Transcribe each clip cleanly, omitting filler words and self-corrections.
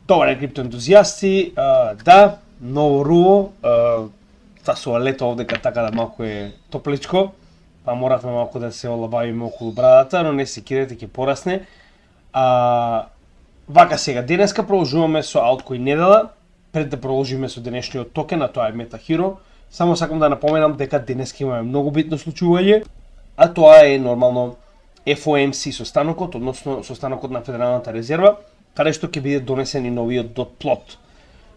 Добре, криптоентузијасти, да, ново руо, тасува лето овдека, така да малку е топличко, па моравме малку да се олабавиме околу брадата, но не се кидете, ќе порасне. Вака сега, денеска продолжуваме со Altcoin недела, пред да продолжиме со денешниот токен, а тоа е MetaHero. Само сакам да напоменам дека денеска имаме многу битно случување, а тоа е нормално FOMC состанокот, односно состанокот на Федералната резерва, каде што ќе биде донесен и новиот dot plot.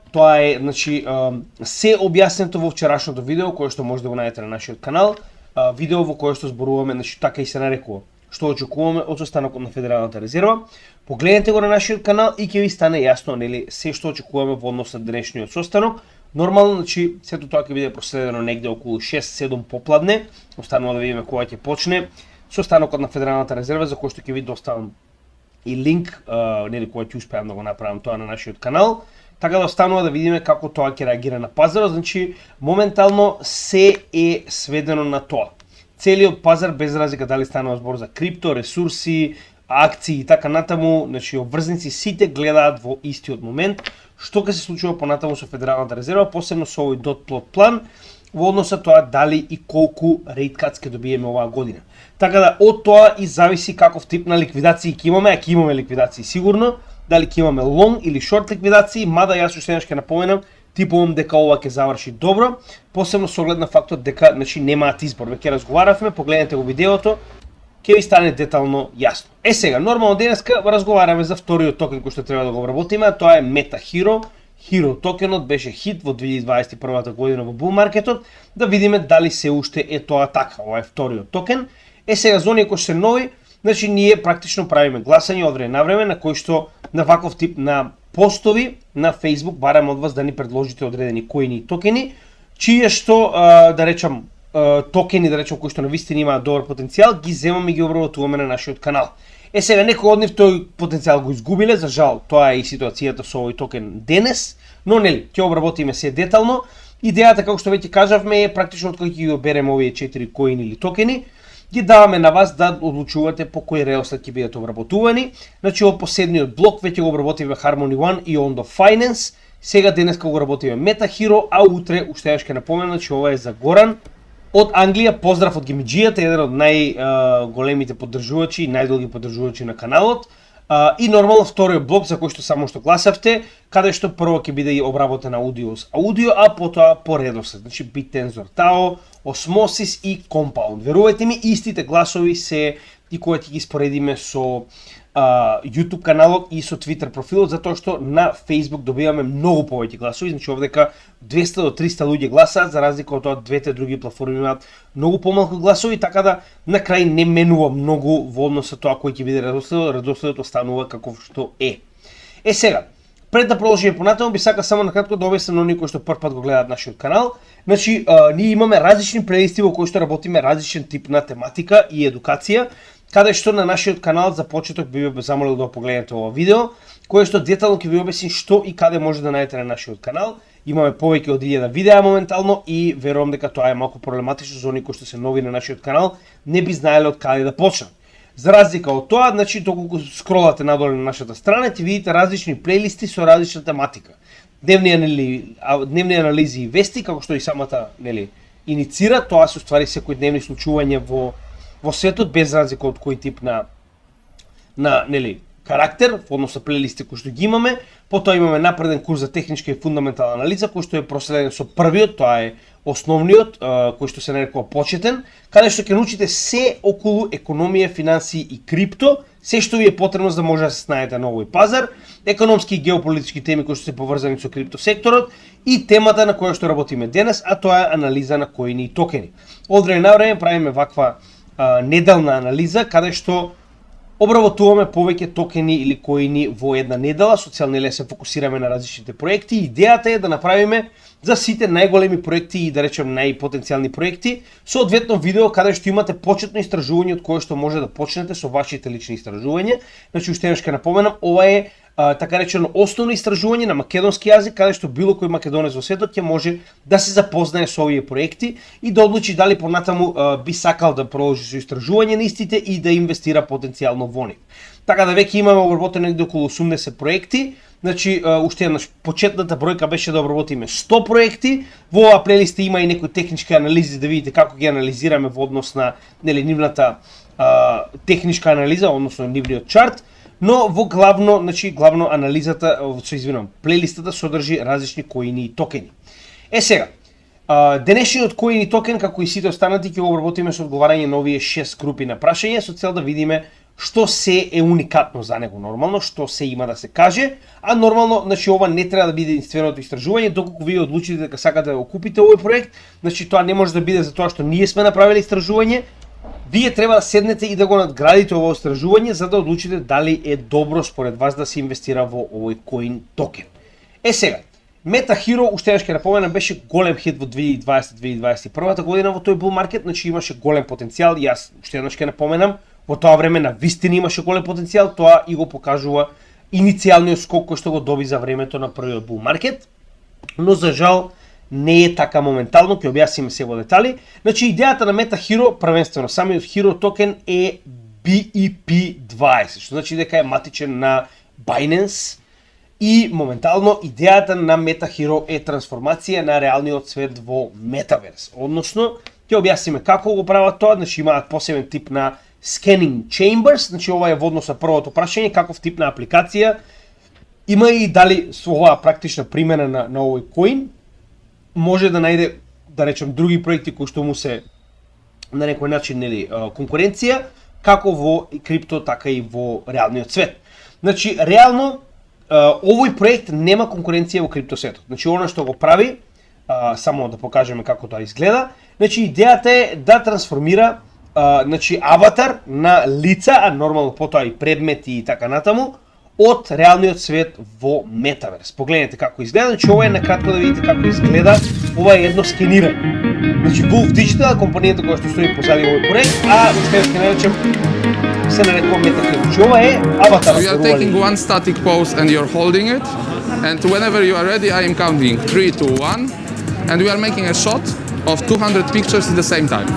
Тоа е, значи, се објаснето во вчерашното видео, кое што може да го најдете на нашиот канал, видео во кое што зборуваме, значи, така и се нарекува, што очекуваме од состанокот на Федералната резерва. Погледнете го на нашиот канал и ќе ви стане јасно, нели, се што очекуваме во однос на денешниот состанок. Нормално, значи, сето тоа ќе биде проследено негде околу 6-7 попладне, останува да видиме кога ќе почне состанокот на Федералната резерва, за кој што ќе ви доставам и линк, нели, кој ќе успеам да го направам тоа на нашиот канал, така да останува да видиме како тоа ќе реагира на пазарот. Значи, моментално се е сведено на тоа. Целиот пазар, без разлика дали станува збор за крипто, ресурси, акции и така натаму, значи обврзници, сите гледаат во истиот момент што ќе се случува понатаму со Федералната резерва, посебно со овој dot plot план, во однос на тоа дали и колку rate cuts ќе добиеме оваа година. Така да од тоа и зависи каков тип на ликвидации ќе имаме, а ќе имаме ликвидации сигурно, дали ќе имаме long или short ликвидации, мада јас уште еднаш ќе напоменам, типувам дека ова ќе заврши добро, посебно со оглед на фактот дека, значи, немаат избор. Веќе разговаравме, погледнете го видеото, ќе ви стане детално јасно. Сега, нормално денеска разговараме за вториот токен кој што треба да го обработиме, а тоа е MetaHero. Hero токенот беше хит во 2021 година во bull маркетот, да видиме дали се уште е тоа така, ова е вториот токен. Сега за оние кои се нови, значи ние практично правиме гласање од време на време на кои што на ваков тип на постови на Facebook бараме од вас да ни предложите одредени коини и токени, чие што да речам токени, да речем, кои што навистина имаат добар потенцијал, ги земаме и ги обработуваме на нашиот канал. Сега некои од нив тој потенцијал го изгубиле, за жал, тоа е и ситуацијата со овој токен денес, но нели, ќе обработиме се детално. Идејата, како што веќе кажавме, е практично од кој ќе ги обереме овие 4 коини или токени, ги даваме на вас да одлучувате по кој реослед ќе бидат обработувани. Значи, од последниот блок веќе го обработивме Harmony One и Ondo Finance, сега денеска го работиме MetaHero, а утре уште еднаш ќе напоменам, че ова е за Горан од Англија. Поздрав од гемиџијата, еден од најголемите поддржувачи и најдолги поддржувачи на каналот. И нормално вториот блок за кој што само што гласавте, каде што прво ќе биде и обработена аудио, а потоа по редослед. Значи BitTensor Tao, Osmosis и Compound. Верувајте ми, истите гласови се и кои ќе ги споредиме со YouTube каналот и со Twitter профилот, затоа што на Facebook добиваме многу повеќе гласови, значи овдека 200 до 300 луѓе гласаат, за разлика од тоа двете други платформи имаат многу помалку гласови, така да на крај не менува многу во однос со тоа кој ќе биде редоследот останува каков што е. Сега, пред да продолжиме понатаму, би сака само накратко да објаснам на оние кои што прв пат го гледаат нашиот канал. Значи, ние имаме различни плейлисти во кои што работиме различен тип на тематика и едукација, каде што на нашиот канал за почеток би ве замолил да погледнете ова видео, кое што детално ќе ви објасним што и каде може да најдете на нашиот канал. Имаме повеќе од 1000 видеа моментално и верувам дека тоа е малку проблематично за оние кои што се нови на нашиот канал, не би знаеле од каде да почнат. За разлика од тоа, значи доколку скролате надолу на нашата страна, ќе видите различни плейлисти со различна тематика. Дневни анализи и вести, како што и самата, нели, иницира, тоа се уствари секојдневни случувања во светот, без разлика од кој тип на нели, карактер, во однос на плейлисти кои што ги имаме. Потоа имаме напреден курс за техничка и фундаментална анализа, кој што е проследен со првиот, тоа е основниот, кој што се нарекува почетен, каде што ќе научите се околу економија, финансии и крипто, се што ви е потребно за да може да се снајдете на овој пазар, економски и геополитички теми кои што се поврзани со крипто секторот и темата на која што работиме денес, а тоа е анализа на коини и токени. Од време на време правиме ваква неделна анализа, каде што обработуваме повеќе токени или коини во една недела, со цел нели се фокусираме на различните проекти. Идејата е да направиме за сите најголеми проекти и да речем најпотенцијални проекти, соодветно видео каде што имате почетно истражување од кое што може да почнете со вашите лични истражувања. Значи уште еднаш ќе напоменам, ова е така речено основно истражување на македонски јазик, каде што било кој македонец во светот ќе може да се запознае со овие проекти и да одлучи дали понатаму би сакал да продолжи со истражување на истите и да инвестира потенцијално во нив. Така да веќе имаме обработено некаде околу 80 проекти, Значи, уште еднаш, почетната бројка беше да обработиме 100 проекти. Во оваа плейлиста има и некои технички анализи да видите како ги анализираме во однос на нивната техничка анализа, односно нивниот чарт, но во главно анализата, плейлистата содржи различни коини и токени. Сега, денешниот коин и токен, како и сите останати, ќе го обработиме со одговарање на овие 6 групи на прашање, со цел да видиме што се е уникатно за него нормално, што се има да се каже, а нормално, значи ова не треба да биде единственото истражување, доколку вие одлучите дека сакате да го купите овој проект, значи тоа не може да биде за тоа што ние сме направиле истражување, вие треба да седнете и да го надградите овој истражување за да одлучите дали е добро според вас да се инвестира во овој коин токен. Сега, Meta Hero, уште еднаш ќе напоменам, беше голем хит во 2020-2021 година во тој bull market, значи имаше голем потенцијал и јас уште еднаш ќе напоменам, во тоа време на вистина имаше голем потенцијал, тоа и го покажува иницијалниот скок кој што го доби за времето на првиот bull market, но за жал не е така моментално, ќе објасниме се во детали. Значи идејата на Meta Hero, првенствено самиот Hero токен е BEP20, што значи дека е матичен на Binance. И моментално идејата на Meta Hero е трансформација на реалниот свет во Metaverse. Односно, ќе објасниме како го прават тоа, значи имаат посебен тип на scanning chambers, значи ова е во однос на првото прашање, каков тип на апликација има и дали со оваа практична примена на овој коин може да најде, да речем, други проекти кои што му се на некој начин конкуренција, како во крипто, така и во реалниот свет. Значи, реално овој проект нема конкуренција во криптосветот. Значи, она што го прави, само да покажеме како тоа изгледа, значи идејата е да трансформира аватар на лица, а нормално потоа и предмети и така натаму, од реалниот свет во Metaverse. Погледнете како изгледа, значи ова е накратко да видите како изгледа, ова е едно скенирање. Значи Wolf Digital, компанијата која што стои позади овој проект, а уште ќе наречем се нарекува Meta Hero. Значи ова е аватар. You are taking one static pose and you're holding it, and whenever you are ready, I am counting 3, 2, 1, and we are making a shot of 200 pictures at the same time.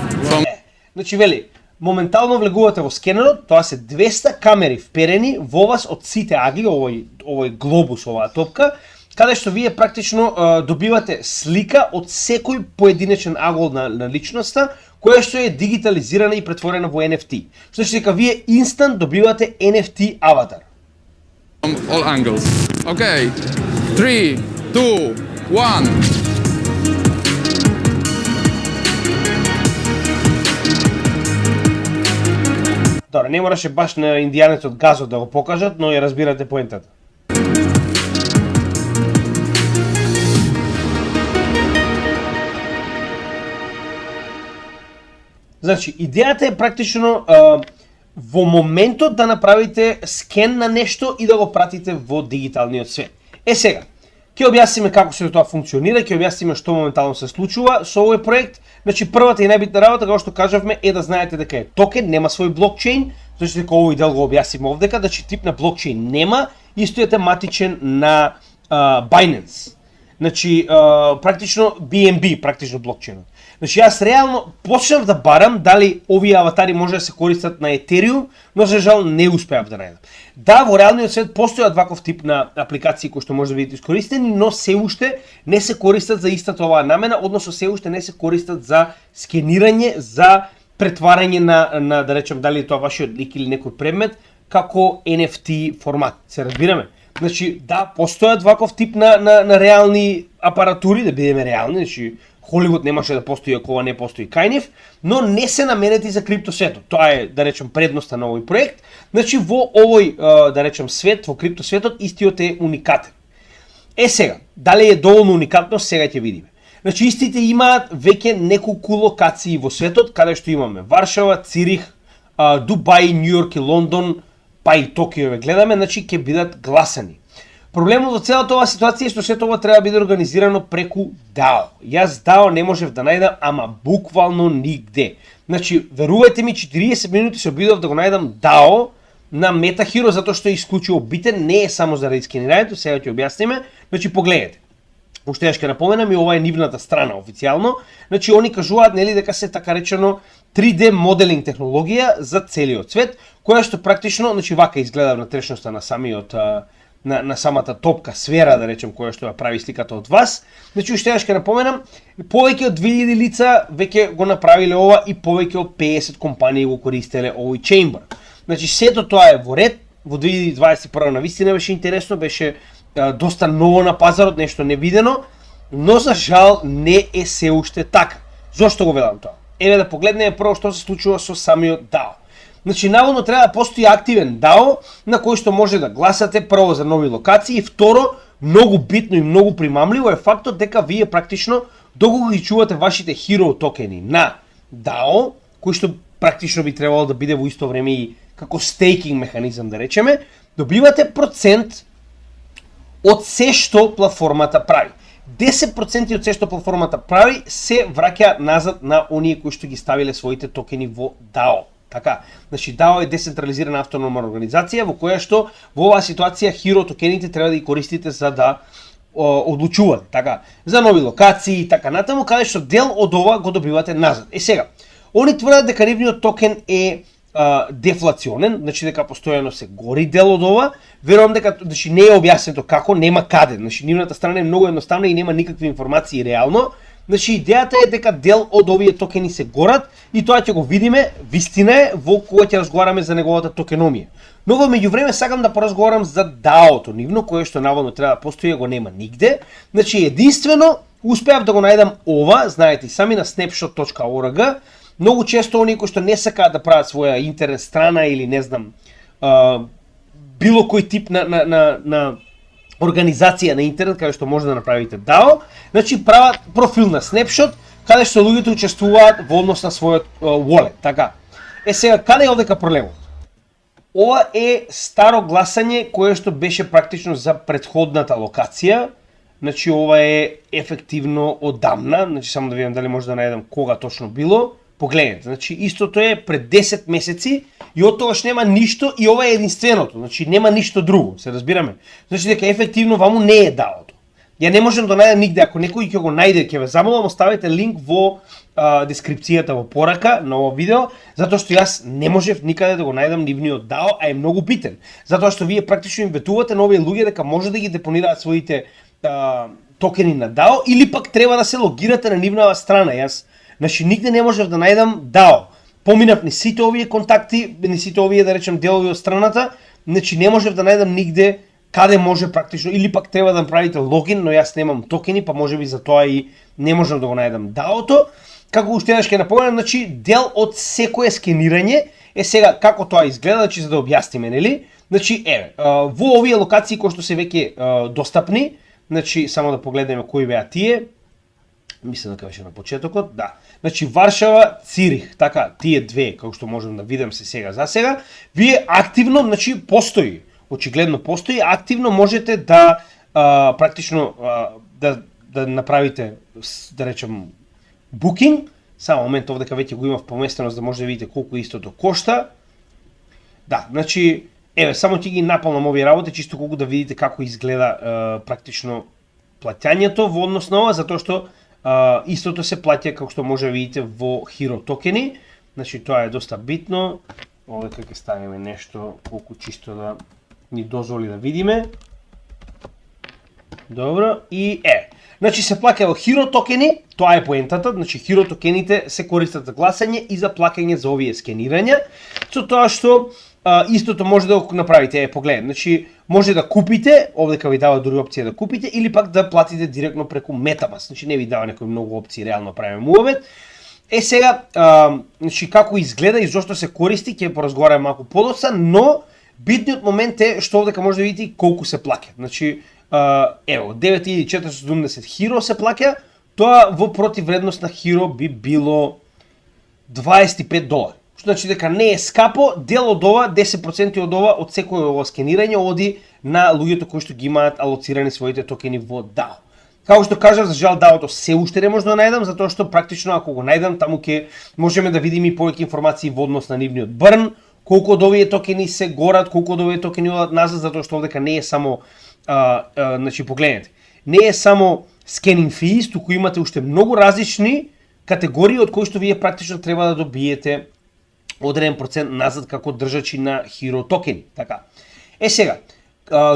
Значи вели, моментално влегувате во скенерот, тоа се 200 камери вперени во вас од сите агли, овој глобус, оваа топка, каде што вие практично добивате слика од секој поединечен агол на личноста, која што е дигитализирана и претворена во NFT. Што значи дека вие инстант добивате NFT аватар. From all angles. Okay, 3, 2, 1. Добре, не мораше баш на индијанецот газот да го покажат, но ја разбирате поентата. Значи, идејата е практично во моментот да направите скен на нешто и да го пратите во дигиталниот свет. Сега, ќе објасниме како се тоа функционира, ќе објасниме што моментално се случува со овој проект. Значи, првата и најбитна работа, како што кажавме, е да знаете дека е токен, нема свој блокчейн, зашто дека овој дел го објасниме овдека, значи тип на блокчейн нема, исто е тематичен на Binance. Значи, практично BNB, практично блокчейнот. Значи, јас реално почнав да барам дали овие аватари може да се користат на Ethereum, но за жал не успеав да најдам. Да, во реалниот свет постојат ваков тип на апликации кои што може да бидат искористени, но се уште не се користат за истата оваа намена, односно се уште не се користат за скенирање, за претварање на да речем дали тоа вашиот лик или некој предмет како NFT формат. Се разбираме? Значи, да, постојат ваков тип на реални апаратури, да бидеме реални, значи Холивуд немаше да постои ако ова не постои кај нив, но не се наменети за криптосветот. Тоа е, да речем, предноста на овој проект. Значи, во овој, да речем, свет, во криптосветот, истиот е уникатен. Сега, дали е доволно уникатно, сега ќе видиме. Значи, истите имаат веќе неколку локации во светот, каде што имаме Варшава, Цирих, Дубај, Њујорк и Лондон, па и Токио ве гледаме, значи ќе бидат гласани. Проблемот во целата оваа ситуација е што сето ова треба да биде организирано преку DAO. Јас DAO не можев да најдам, ама буквално нигде. Значи, верувајте ми, 40 минути се обидов да го најдам DAO на Meta Hero, затоа што е исклучиво битен, не е само заради скенирањето, сега ќе објасниме. Значи, погледнете. Уште ќе напоменам и ова е нивната страна официјално. Значи, они кажуваат нели дека се така речено 3D моделинг технологија за целиот свет, која што практично, значи вака изгледа внатрешноста на самиот на самата топка сфера, да речем, која што ја прави сликата од вас. Значи, уште еднаш ќе напоменам, повеќе од 2000 лица веќе го направиле ова и повеќе од 50 компании го користеле овој чеймбер. Значи, сето тоа е во ред. Во 2021 навистина беше интересно, беше доста ново на пазарот, нешто невидено, но за жал не е се уште така. Зошто го велам тоа? Еве да погледнеме прво што се случува со самиот DAO. Значи, наводно треба да постои активен DAO на кој што може да гласате прво за нови локации и второ, многу битно и многу примамливо е фактот дека вие практично доколку ги чувате вашите hero токени на DAO, кој што практично би требало да биде во исто време и како стейкинг механизам да речеме, добивате процент од се што платформата прави. 10% од се што платформата прави се враќа назад на оние кои што ги ставиле своите токени во DAO. Така, значи DAO е децентрализирана автономна организација во која што во оваа ситуација hero токените треба да ги користите за да одлучувате, така, за нови локации и така натаму, каде што дел од ова го добивате назад. Сега, они тврдат дека нивниот токен е дефлационен, значи дека постојано се гори дел од ова. Верувам дека значи не е објаснето како, нема каде. Значи нивната страна е многу едноставна и нема никакви информации реално. Значи идејата е дека дел од овие токени се горат и тоа ќе го видиме, вистина е, во кога ќе разговараме за неговата токеномија. Но во меѓувреме сакам да поразговарам за DAO-то нивно, кое што наводно треба да постои, го нема нигде. Значи единствено успеав да го најдам ова, знаете, сами на snapshot.org. Многу често оние кои што не сакаат да прават своја интернет страна или не знам било кој тип на организација на интернет каде што може да направите DAO, значи прават профил на Snapshot каде што луѓето учествуваат во однос на својот wallet, така. Сега каде е овдека проблемот? Ова е старо гласање кое што беше практично за претходната локација. Значи ова е ефективно одамна, значи само да видам дали може да најдам кога точно било. Погледнете, значи истото е пред 10 месеци и од тогаш нема ништо и ова е единственото, значи нема ништо друго, се разбираме. Значи дека ефективно ваму не е DAO-то. Ја не можам да најдам нигде, ако некој ќе го најде, ќе ве замолам, оставете линк во дескрипцијата во порака на ова видео, затоа што јас не можев никаде да го најдам нивниот DAO, а е многу битен. Затоа што вие практично им ветувате на овие луѓе дека може да ги депонираат своите токени на DAO или пак треба да се логирате на нивната страна. Јас значи нигде не можев да најдам DAO. Поминав ни сите овие контакти, ни сите овие да речем делови од страната, значи не можев да најдам нигде каде може практично или пак треба да направите логин, но јас немам токени, па можеби за тоа и не можам да го најдам DAO-то. Како уште еднаш ќе напоменам, значи дел од секое скенирање е сега како тоа изгледа, значи за да објасниме, нели? Значи еве, во овие локации кои што се веќе достапни, значи само да погледнеме кои беа тие. Мислам дека беше на почетокот, да. Значи Варшава, Цирих, така, тие две, како што можам да видам се сега за сега, вие активно, значи постои, очигледно постои, активно можете да практично да направите, да речем, букинг. Само момент овдека веќе го имав поместено за да може да видите колку истото кошта. Да, значи еве само ќе ги напалнам овие работи чисто колку да видите како изгледа практично плаќањето во однос на ова, затоа што истото се плаќа како што може да видите во hero токени. Значи тоа е доста битно. Овдека ќе ставиме нешто колку чисто да ни дозволи да видиме. Добро, и значи се плаќа во hero токени, тоа е поентата, значи hero токените се користат за гласање и за плаќање за овие скенирања, со тоа што истото може да го направите, погледнете, значи може да купите, овдека ви дава дури опција да купите или пак да платите директно преку MetaMask, значи не ви дава некои многу опции, реално правиме муавет. Сега, значи како изгледа и зошто се користи, ќе поразговараме малку подоцна, но битниот момент е што овдека може да видите колку се плаќа. Значи, ево, 9470 hero се плаќа, тоа во противредност на hero би било $25. Значи дека не е скапо, дел од ова, 10% од ова, од секој ова скенирање оди на луѓето кои што ги имаат алоцирани своите токени во DAO. Како што кажав, за жал DAO-то се уште не може да најдам, затоа што практично ако го најдам, таму ќе можеме да видиме и повеќе информации во однос на нивниот burn, колку од овие токени се горат, колку од овие токени одат назад, затоа што овдека не е само значи погледнете, не е само scanning fees, туку имате уште многу различни категории од кои што вие практично треба да добиете одреден процент назад како држачи на hero токени, така. Сега,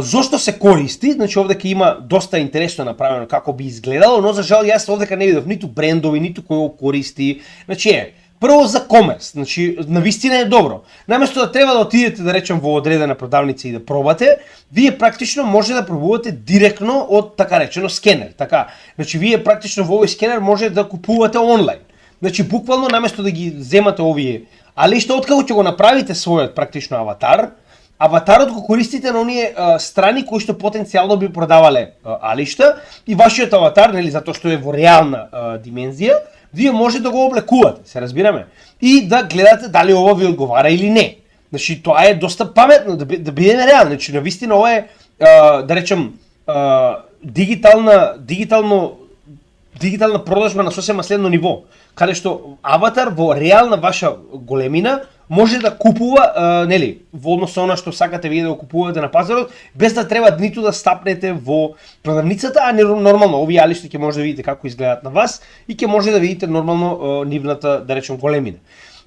Зошто се користи? Значи овдека има доста интересно направено како би изгледало, но за жал јас овдека не видов ниту брендови, ниту кој го користи. Значи прво за комерс, значи навистина е добро. Наместо да треба да отидете да речем во одредена продавница и да пробате, вие практично може да пробувате директно од така речено скенер, така. Значи вие практично во овој скенер може да купувате онлайн. Значи буквално наместо да ги земате овие, али што откако ќе го направите својот практично аватар, аватарот го користите на оние страни кои што потенцијално би продавале алишта и вашиот аватар, нели, затоа што е во реална димензија, вие може да го облекувате, се разбираме, и да гледате дали ова ви одговара или не. Значи тоа е доста паметно, да бидеме реални, значи навистина ова е да речем дигитална продажба на сосема следно ниво, каде што аватар во реална ваша големина може да купува, нели, во однос со она што сакате вие да го купувате на пазарот, без да треба ниту да стапнете во продавницата, а нормално овие алишта ќе може да видите како изгледаат на вас и ќе може да видите нормално нивната, да речем, големина.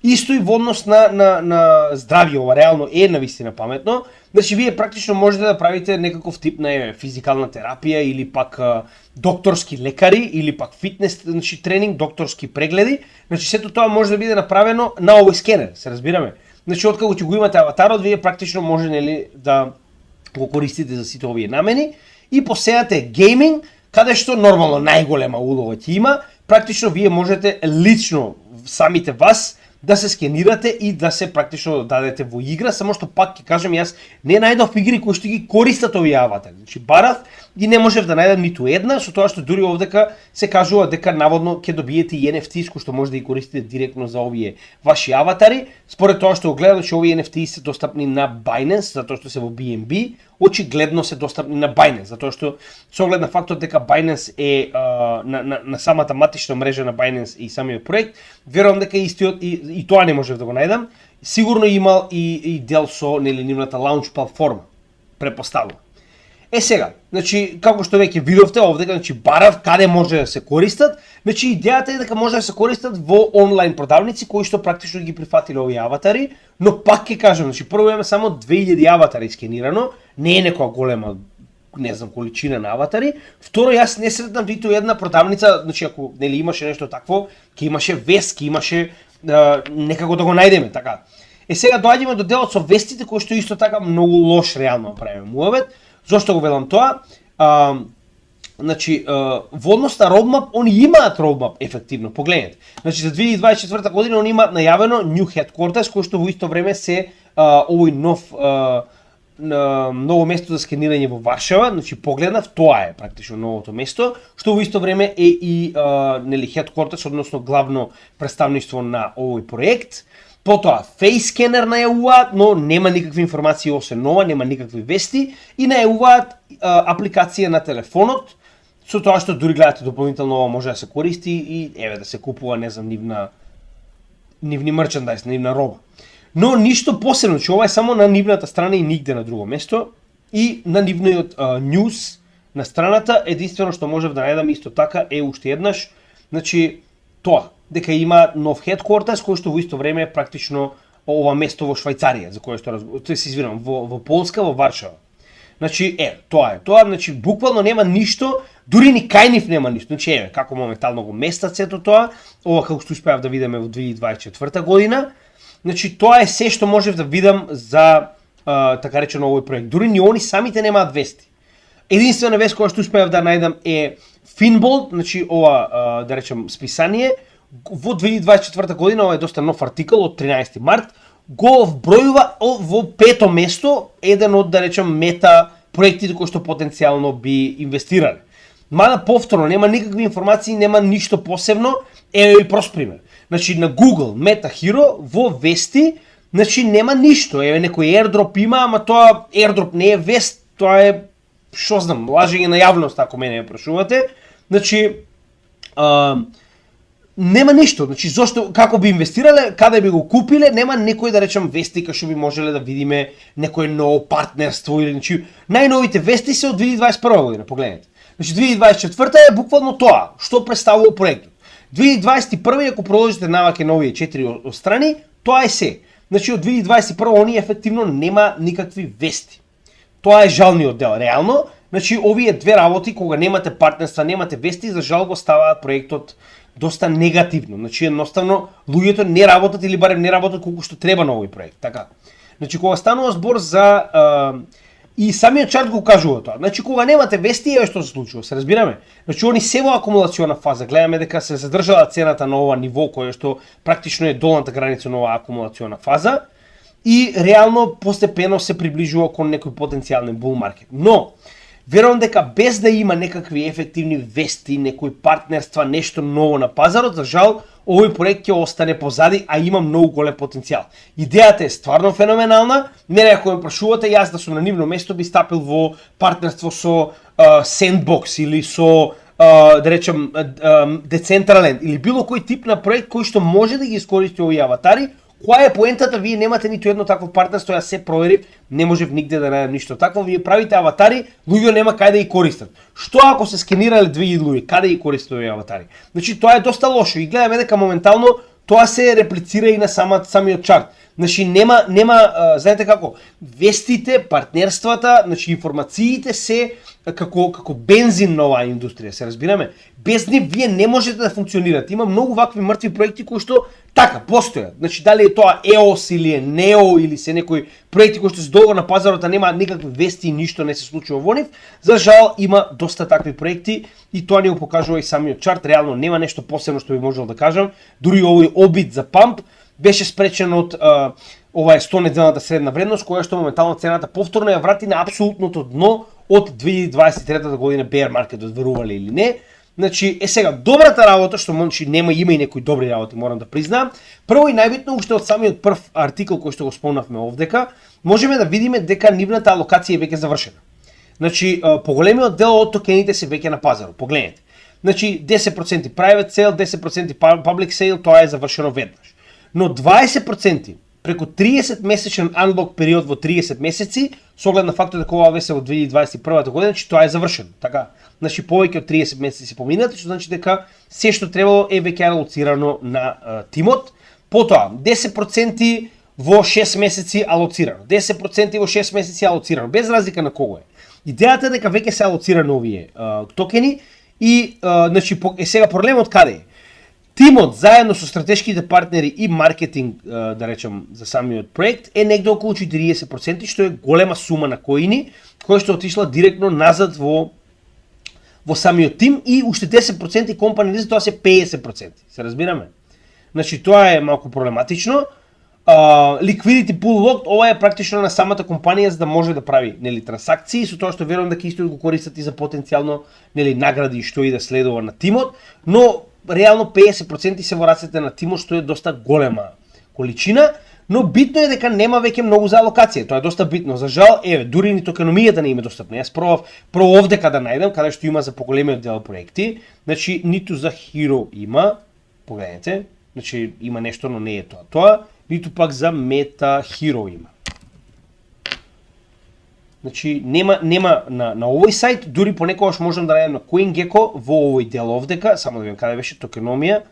Исто и во однос на здравје, ова реално е навистина паметно. Значи вие практично можете да правите некаков тип на физикална терапија или пак докторски лекари или пак фитнес, значи тренинг, докторски прегледи. Значи сето тоа може да биде направено на овој скенер, се разбираме. Значи откако ќе го имате аватарот, вие практично може, нели, да го користите за сите овие намени и посејате гейминг, каде што нормално најголема улога ќе има. Практично вие можете лично самите вас да се скенирате и да се практично дадете во игра, само што пак ќе кажам јас не најдов игри кои што ги користат овие аватари. Значи барав и не можев да најдам ниту една, со тоа што дури овдека се кажува дека наводно ќе добиете и NFT кои што може да ги користите директно за овие ваши аватари. Според тоа што го гледам, че овие NFT се достапни на Binance, затоа што се во BNB, очигледно се достапни на Binance, затоа што со оглед на фактот дека Binance е на самата матична мрежа на Binance и самиот проект, верувам дека истиот и тоа не можев да го најдам. Сигурно имал и дел со, нели, нивната лаунч платформа, препоставувам. Сега, значи, како што веќе видовте овдека, значи барав каде може да се користат, значи идејата е дека може да се користат во онлайн продавници кои што практично ги прифатиле овие аватари, но пак ќе кажам, значи прво имаме само 2000 аватари скенирано, не е некоја голема, не знам, количина на аватари. Второ, јас не сретнам ниту една продавница, значи ако нели имаше нешто такво, ќе имаше вест, ќе имаше некако да го најдеме, така. Сега доаѓаме до делот со вестите кои што исто така многу лош реално правиме муавет. Зошто го велам тоа? Значи, во однос на roadmap, они имаат roadmap ефективно, погледнете. Значи, за 2024 година они имаат најавено New Headquarters, кој што во исто време се овој ново место за скенирање во Варшава, значи погледнав, тоа е практично новото место, што во исто време е и нели Headquarters, односно главно представништво на овој проект. Потоа Face Scanner најавуваат, но нема никакви информации освен ова, нема никакви вести и најавуваат апликација на телефонот, со тоа што дури гледате дополнително ова може да се користи и еве да се купува, не знам, нивни мерчендајз, нивна роба. Но ништо посебно, че ова е само на нивната страна и нигде на друго место и на нивниот news на страната, единствено што можев да најдам исто така е уште еднаш, значи тоа, дека има нов headquarters кој што во исто време е практично ова место во Швајцарија, за кое што се извинувам, во Полска, во Варшава. Значи, тоа е. Тоа, значи, буквално нема ништо, дури ни кај нив нема ништо. Значи, како моментално го местат сето тоа, ова како што успеав да видиме во 2024 година. Значи, тоа е се што можев да видам за, така речено, овој проект. Дури ни они самите немаат вести. Единствена вест која што успеав да најдам е Finbold, значи, ова, да речем, списание, во 2024 година, ова е доста нов артикал од 13 март, го вбројува во пето место еден од, да речем, мета проектите кои што потенцијално би инвестирале. Мада повторно, нема никакви информации, нема ништо посебно, еве и прост пример. Значи на Google Meta Hero во вести, значи нема ништо, еве некој airdrop има, ама тоа airdrop не е вест, тоа е, што знам, лажење на јавност, ако мене ме прашувате. Значи, нема ништо, значи зошто, како би инвестирале, каде би го купиле, нема некој, да речем, вести кај што би можеле да видиме некој ново партнерство или, значи, најновите вести се од 2021 година, погледнете. Значи 2024 е буквално тоа, што представува проектот. 2021 ако продолжите наваќе на овие 4 страни, тоа е се. Значи од 2021 они ефективно нема никакви вести. Тоа е жалниот дел. Реално, значи овие две работи кога немате партнерства, немате вести, за жал го ставаат проектот доста негативно. Значи едноставно луѓето не работат или барем не работат колку што треба на овој проект, така. Значи кога станува збор за и самиот чарт го кажува тоа. Значи кога немате вести, еве што се случува, се разбираме. Значи они се во акумулациона фаза, гледаме дека се задржала цената на ова ниво кое што практично е долната граница на оваа акумулациона фаза и реално постепено се приближува кон некој потенцијален bull market. Но верувам дека без да има некакви ефективни вести, некои партнерства, нешто ново на пазарот, за жал овој проект ќе остане позади, а има многу голем потенцијал. Идејата е стварно феноменална. Мене ако ме прашувате, јас да сум на нивно место би стапил во партнерство со Sandbox или со да речем Decentraland или било кој тип на проект кој што може да ги искористи овие аватари. Која е поентата? Вие немате ниту едно такво партнерство, јас се проверив, не можев нигде да најдам ништо такво. Вие правите аватари, луѓе нема кај да ги користат. Што ако се скенирале 2000 луѓе, каде ги користат овие аватари? Значи тоа е доста лошо и гледаме дека моментално тоа се реплицира и на самиот чарт. Значи нема знаете како, вестите, партнерствата, значи информациите се како бензин на оваа индустрија, се разбираме. Без нив вие не можете да функционирате. Има многу вакви мртви проекти кои што така постојат. Значи дали е тоа EOS или е NEO или се некои проекти кои што се долго на пазарот, а нема никакви вести и ништо не се случува во нив. За жал има доста такви проекти и тоа ни го покажува и самиот чарт. Реално нема нешто посебно што би можел да кажам. Дури овој обид за памп беше спречен од ова е 100 неделната средна вредност, која што моментално цената повторно ја врати на апсолутното дно од 2023 година bear market, верувале или не. Значи, сега, добрата работа, што може има и некои добри работи, морам да признаам. Прво и најбитно, уште од самиот прв артикл кој што го спомнавме овдека, можеме да видиме дека нивната алокација е веќе завршена. Значи, поголемиот дел од токените се веќе на пазарот. Погледнете. Значи, 10% private sale, 10% public sale, тоа е завршено веднаш. Но 20% преку 30 месечен unlock период во 30 месеци, со оглед на фактот дека ова беше во 2021 година, че тоа е завршено. Така, значи повеќе од 30 месеци поминати, што значи дека се што требало е веќе алоцирано на тимот. Потоа 10% во 6 месеци алоцирано, 10% во 6 месеци алоцирано, без разлика на кого е. Идејата е дека веќе се алоцирано овие токени и значи сега проблемот каде е? Тимот заедно со стратешките партнери и маркетинг, да речем, за самиот проект е негде околу 40%, што е голема сума на коини, која што отишла директно назад во самиот тим и уште 10% компани за тоа се 50%. Се разбираме? Значи тоа е малку проблематично. Liquidity pool locked, ова е практично на самата компанија за да може да прави, нели, трансакции, со тоа што верувам дека исто го користат и за потенцијално, нели, награди што и да следува на тимот, но реално 50% се во рацете на тимот, што е доста голема количина, но битно е дека нема веќе многу за алокација. Тоа е доста битно. За жал, дури ни токеномијата не има достапна. Јас пробав овдека да најдам каде што има за поголемиот дел проекти. Значи ниту за Hero има, погледнете, значи има нешто, но не е тоа, ниту пак за Meta Hero има. Значи нема на овој сајт, дури понекогаш можам да најдам на CoinGecko во овој дел овдека, само да видам каде беше токеномија,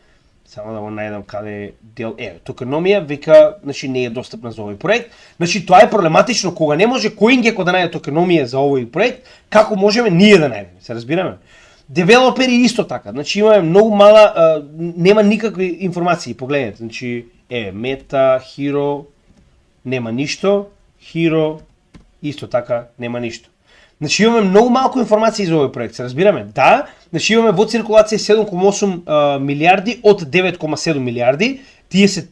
само да го најдам каде е дел, токеномија, вика, значи не е достапна за овој проект. Значи тоа е проблематично кога не може CoinGecko да најде токеномија за овој проект, како можеме ние да најдеме, се разбираме? Девелопери исто така, значи имаме многу мала, нема никакви информации, погледнете, значи Meta Hero нема ништо, Hero исто така нема ништо. Значи имаме многу малку информации за овој проект, се разбираме? Да, значи имаме во циркулација 7,8 милиарди од 9,7 милиарди, тие се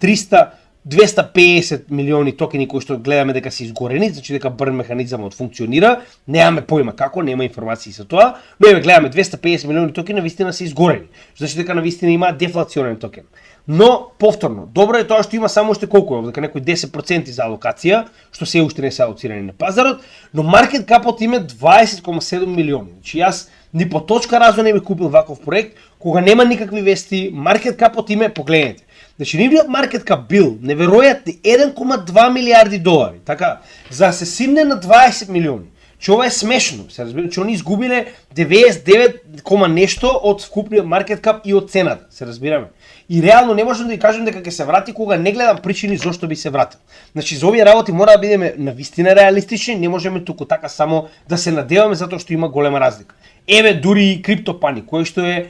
250 милиони токени кои што гледаме дека се изгорени, значи дека burn механизмот функционира, немаме појма како, нема информации за тоа, но еве гледаме 250 милиони токени навистина се изгорени, значи дека навистина има дефлационен токен. Но, повторно, добро е тоа што има само уште колку е, дека некои 10% за алокација, што се уште не се алоцирани на пазарот, но маркет капот име 20,7 милиони. Значи јас ни по точка разум не би купил ваков проект, кога нема никакви вести, маркет капот име, погледнете. Значи нивниот маркет кап бил неверојатни 1,2 милиарди долари, така, за да се симне на 20 милиони. че ова е смешно, се разбира, че они изгубиле 99, нешто од вкупниот маркет кап и од цената, се разбираме. И реално не можам да ви кажам дека ќе се врати кога не гледам причини зошто би се вратил. Значи за овие работи мора да бидеме навистина реалистични, не можеме туку така само да се надеваме затоа што има голема разлика. Еве дури и CryptoPanic, кој што е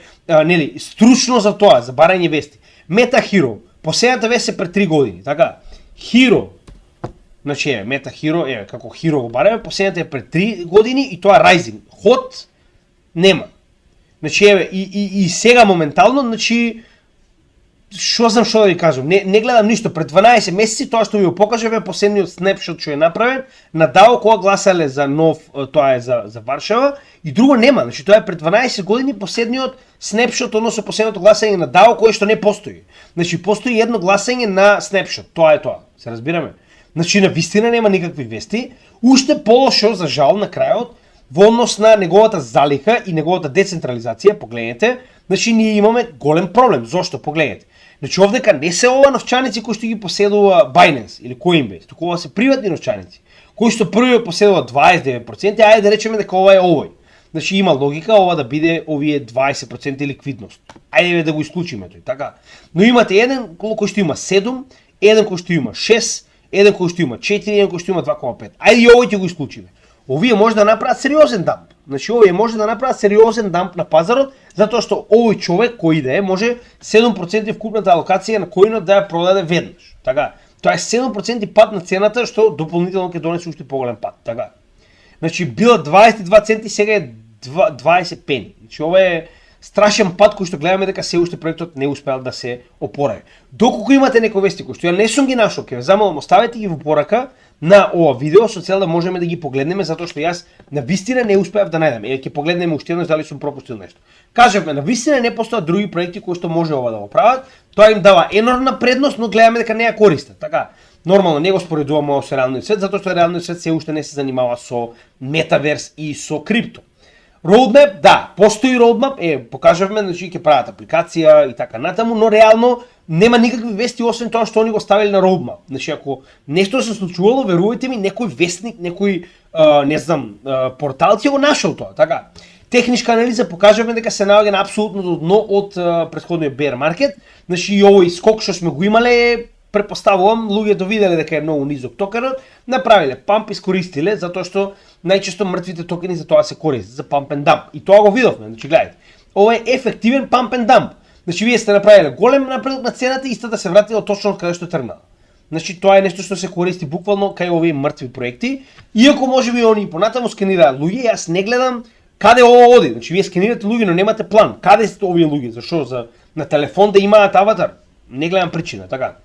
стручно за тоа, за барање вести. MetaHero, последната вест е пред 3 години, така? Hero, значи MetaHero, како Hero го бараме, последната е пред 3 години и тоа Rising. Hot нема. Значи и сега моментално, значи што знам што да ви кажам, не гледам ништо, пред 12 месеци тоа што ви го покажав е последниот снапшот што е направен, на ДАО кога гласале за нов, тоа е за Варшава, и друго нема, значи тоа е пред 12 години последниот снапшот, односно последното гласање на ДАО кое што не постои. Значи постои едно гласање на снапшот, тоа е тоа, се разбираме? Значи на вистина нема никакви вести, уште полошо за жал на крајот, во однос на неговата залика и неговата децентрализација, погледнете, значи ние имаме голем проблем. Зошто? Погледнете. Значи овдека не се ова новчаници кои што ги поседува Binance или Coinbase, туку ова се приватни новчаници, кои што првиот поседува 29%, ајде да речеме дека ова е овој. Значи има логика ова да биде овие 20% ликвидност. Ајде да го исклучиме тој, така. Но имате еден кој што има 7, еден кој што има 6, еден кој што има 4, еден кој што има 2,5. Ајде и овој ќе го исклучиме. Овие може да направат сериозен дамп. Значи овие може да направат сериозен дамп на пазарот, затоа што овој човек кој да е може 7% вкупната алокација на коинот да ја продаде веднаш. Така. Тоа е 7% пад на цената што дополнително ќе донесе уште поголем пад, така. Значи била 22 центи, сега е 20 пени. Значи ова е страшен пад кој што гледаме дека се уште проектот не успеал да се опорави. Доколку имате некои вести кои што ја не сум ги нашол, ќе ве замолам оставете ги во порака на ова видео со цел да можеме да ги погледнеме, затоа што јас на вистина не успеав да најдам. Ќе погледнеме уште еднаш дали сум пропустил нешто. Кажавме, на вистина не постојат други проекти кои што може ова да го прават. Тоа им дава енормна предност, но гледаме дека не ја користат. Така, нормално не го споредуваме со реалниот свет, затоа што реалниот свет се уште не се занимава со метаверс и со крипто. Roadmap, да, постои roadmap, покажавме, значи ќе прават апликација и така натаму, но реално нема никакви вести освен тоа што они го ставили на roadmap. Значи ако нешто се случувало, верувајте ми, некој вестник, некој портал ќе го нашол тоа, така. Техничка анализа покажавме дека се наоѓа на апсолутното дно од претходниот bear market, значи и овој скок што сме го имале претпоставувам, луѓето виделе дека е многу низок токенот, направиле памп, искористиле, затоа што најчесто мртвите токени за тоа се користат, за pump and dump. И тоа го видовме, значи гледайте. Ова е ефективен pump and dump. Значи вие сте направиле голем напредок на цената и истата се вратила точно од каде што тргнала. Значи тоа е нешто што се користи буквално кај овие мртви проекти. Иако можеби они понатаму скенираат луѓе, јас не гледам каде ова оди. Значи вие скенирате луѓе, но немате план. Каде се овие луѓе? Зашо на телефон да имаат аватар? Не гледам причина, така.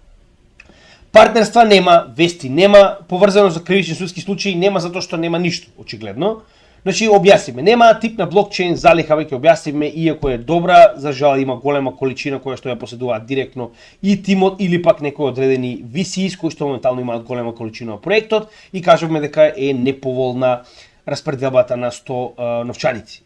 Партнерства нема, вести нема, поврзано за кривични судски случаи нема затоа што нема ништо, очигледно. Значи објасниме, нема тип на блокчейн залиха, веќе објасниме, иако е добра, за жал има голема количина која што ја поседуваат директно и тимот или пак некои одредени VCs кои што моментално имаат голема количина од проектот и кажуваме дека е неповолна распределбата на 100 новчаници.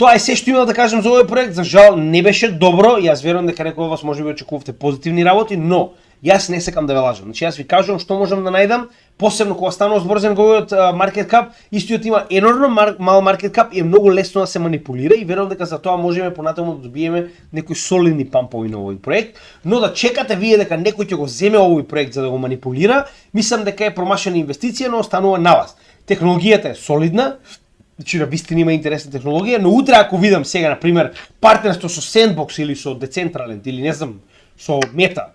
Тоа е се што имам да кажам за овој проект, за жал не беше добро, јас верувам дека некои од вас можеби очекувавте позитивни работи, но јас не сакам да ве лажам. Значи јас ви кажувам што можам да најдам, посебно кога станува збор за неговиот маркет кап, истиот има енормно мал маркет кап и е многу лесно да се манипулира и верувам дека за тоа можеме понатаму да добиеме некои солидни пампови на овој проект, но да чекате вие дека некој ќе го земе овој проект за да го манипулира, мислам дека е промашена инвестиција, но останува на вас. Технологијата е солидна, значи на вистина има интересна технологија, но утре ако видам сега на пример партнерство со Sandbox или со Decentraland или не знам со Meta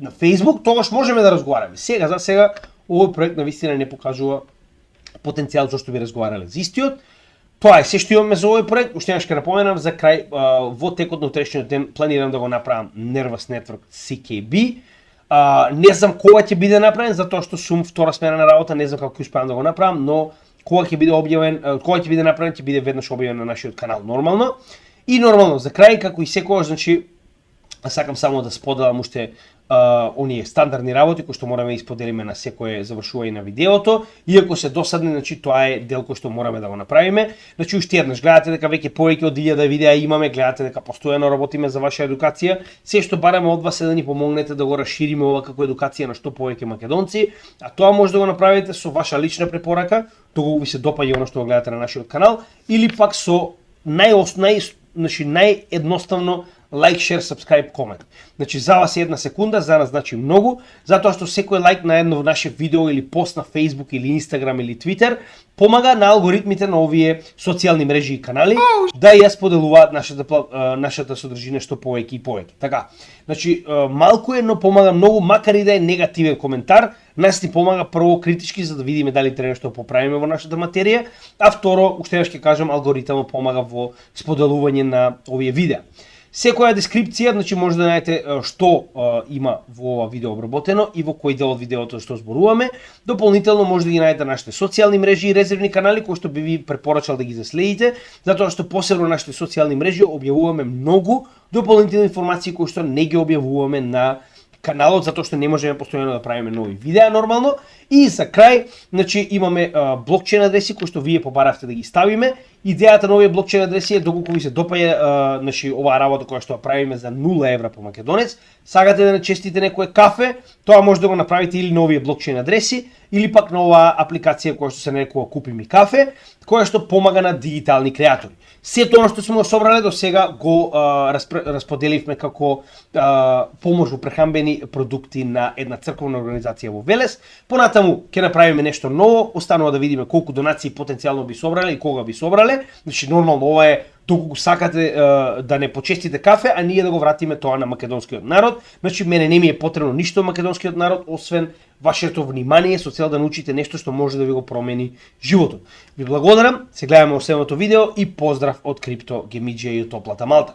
на Facebook, тогаш можеме да разговараме. Сега за сега овој проект на вистина не покажува потенцијал за што би разговарале за истиот. Тоа е се што имаме за овој проект. Уште еднаш ќе напоменам за крај во текот на утрешниот ден планирам да го направам Nervous Network CKB. Не знам кога ќе биде направен затоа што сум втора смена на работа, не знам како ќе успеам да го направам, но кога ќе биде објавен, кога ќе биде направен, ќе биде веднаш објавен на нашиот канал нормално. И нормално за крај како и секогаш, значи сакам само да споделам уште оние стандардни работи кои што мораме да исподелиме на секое завршување на видеото. Иако се досадни, значи тоа е дел кој што мораме да го направиме. Значи уште еднаш гледате дека веќе повеќе од 1000 видеа имаме, гледате дека постојано работиме за ваша едукација. Се што бараме од вас е да ни помогнете да го расшириме ова како едукација на што повеќе македонци, а тоа може да го направите со ваша лична препорака, доколку ви се допаѓа оно што го гледате на нашиот канал, или пак со наједноставно лайк, шер, сабскрайб, комент. Значи за вас е 1 секунда, за нас значи многу, затоа што секој лайк на едно наше видео или пост на Facebook или Instagram или Twitter помага на алгоритмите на овие социјални мрежи и канали да ја споделуваат нашата содржина што повеќе и повеќе. Така, значи малку е, но помага многу, макар и да е негативен коментар, нас ни помага прво критички за да видиме дали треба нешто поправиме во нашата материја, а второ, уште еднаш ќе кажам, алгоритмот помага во споделување на овие видеа. Секоја дескрипција, значи може да најдете што има во ова видео обработено и во кој дел од видеото што зборуваме. Дополнително може да ги најдете нашите социјални мрежи и резервни канали кои што би ви препорачал да ги заследите, затоа што посебно нашите социјални мрежи објавуваме многу дополнителни информации кои што не ги објавуваме на каналот, затоа што не можеме постојано да правиме нови видеа нормално. И за крај, значи имаме блокчейн адреси кои што вие побаравте да ги ставиме. Идејата на овие блокчейн адреси е доколку ви се допаѓа значи оваа работа која што ја правиме за 0 евра по македонец, сакате да начестите некое кафе, тоа може да го направите или на овие блокчейн адреси, или пак на оваа апликација која што се нарекува Купи ми кафе, која што помага на дигитални креатори. Сето она што сме го собрале до сега го расподеливме како помош во прехранбени продукти на една црковна организација во Велес. Понатаму ќе направиме нешто ново, останува да видиме колку донации потенцијално би собрале и кога би собрале. Значи нормално ова е доколку сакате да не почестите кафе, а ние да го вратиме тоа на македонскиот народ. Значи мене не ми е потребно ништо од македонскиот народ, освен вашето внимание со цел да научите нешто што може да ви го промени животот. Ви благодарам, се гледаме во следното видео и поздрав од Крипто Гемиџија и од топлата Малта.